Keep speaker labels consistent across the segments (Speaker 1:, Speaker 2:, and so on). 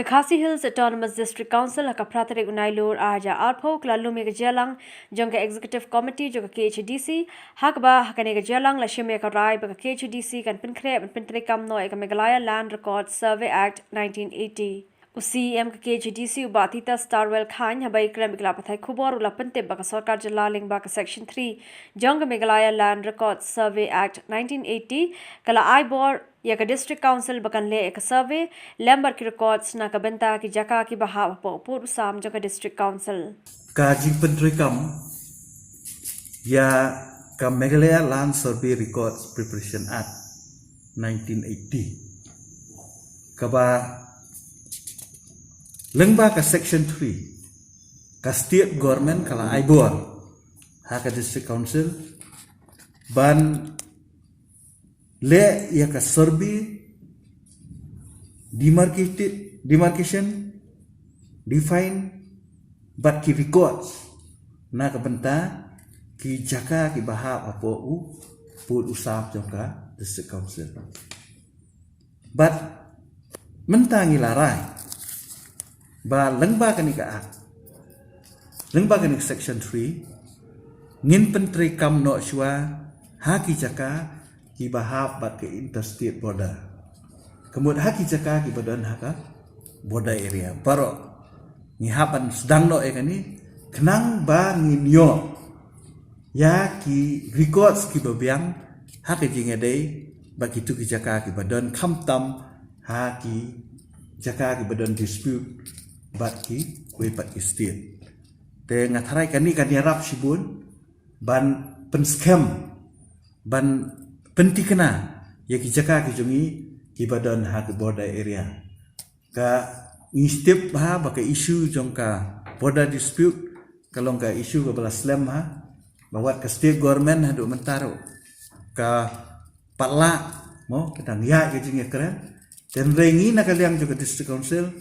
Speaker 1: Khasi Hills Autonomous District Council haka praterik unailur aja arpo klalu me gajalang jongga executive committee joka KHDC hakba hakane gajalang la shime ka rai ba KHDC kan pinkre pintrikam no ek Meghalaya Land Record Survey Act 1980 usi em KHDC ubatita Starwell Khan habai kram ikla pathai khubor ula pante ba sarkar jala ling ba section 3 jongga Meghalaya Land Record Survey Act 1980 kala ibor या का district council बकन ले एक सर्वे लैम्बर की रिकॉर्ड्स ना का बनता की जका की बहाव पो पूर्व साम जका district council
Speaker 2: Kaji pentrikam ya ka Meghalaya Land Survey Records Preparation Act 1980 kaba lengba ka section 3 ka state government kala ibor ha ka district council ban le ya ka survey demarcation define but ki records na ka benta ki jaka ki baha apo u put usap jongka district council but mentangi larai ba lengba kani ka act lengba kani section 3 ngin pentri kam no shwa ha ki jaka ki bahab bat ke interstate border kemudian haki jaka ki badan haka border area paro ni hapan sedang no ekani kenang ba nginyo ya ki records ki babiang haki jinga dei ba ki tu ki jaka ki badan khamtam haki jaka ki badan dispute bat ki wepat state te ngatharai kani kan yarap sibun ban pen scam ban penting kena ya ki jaka ki jongi ki badan ha ki border area ka step ha ba ka issue jongka border dispute kalong ka issue ka bala slam ha bawat ka state government ha do mentaro ka patla mo kadang ya ki jingi keren dan rengi na kaliang juga district council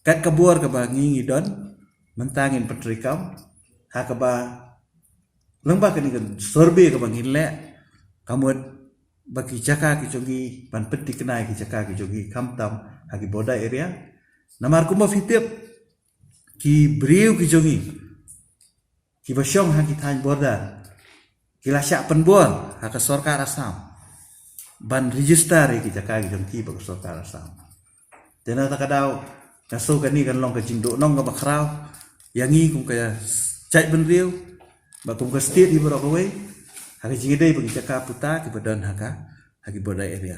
Speaker 2: kat kabur ka ba ngingi don mentangin pentrikam ha ka ba lengba ka ni survey ka ba nginle kamut bagi jaka ki jogi ban peti kenai ki jaka ki jogi kamtam hagi border area namar kuma fitip ki briu ki jogi ki basyong hagi than border ki lasyak penbual haka sarkar Assam ban register ki jaka ki jogi bag sarkar Assam tena takadau kaso kani kan long ka jingdo nong ka bakrau yangi kum kaya cai ben riu ba kum ka state ni bro ka we hagi jingidai bagi jaka puta ki badan haka hagi border area